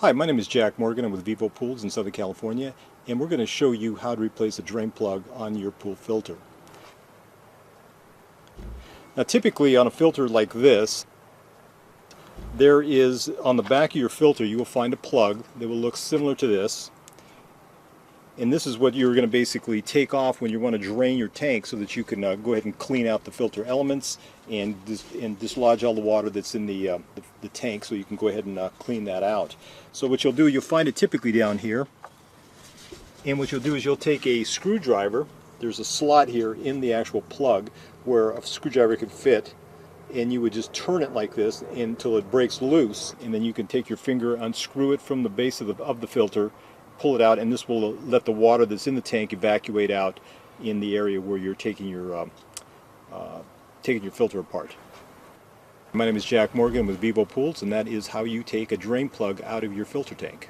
Hi, my name is Jack Morgan. I'm with Vivo Pools in Southern California, and we're going to show you how to replace a drain plug on your pool filter. Now typically on a filter like this, there is on the back of your filter you will find a plug that will look similar to this. And this is what you're going to basically take off when you want to drain your tank so that you can go ahead and clean out the filter elements and dislodge all the water that's in the tank, so you can go ahead and clean that out. So what you'll do, you'll find it typically down here. And what you'll do is you'll take a screwdriver. There's a slot here in the actual plug where a screwdriver can fit, and you would just turn it like this until it breaks loose, and then you can take your finger, unscrew it from the base of the filter, pull it out, and this will let the water that's in the tank evacuate out in the area where you're taking your filter apart. My name is Jack Morgan with Vivo Pools, and that is how you take a drain plug out of your filter tank.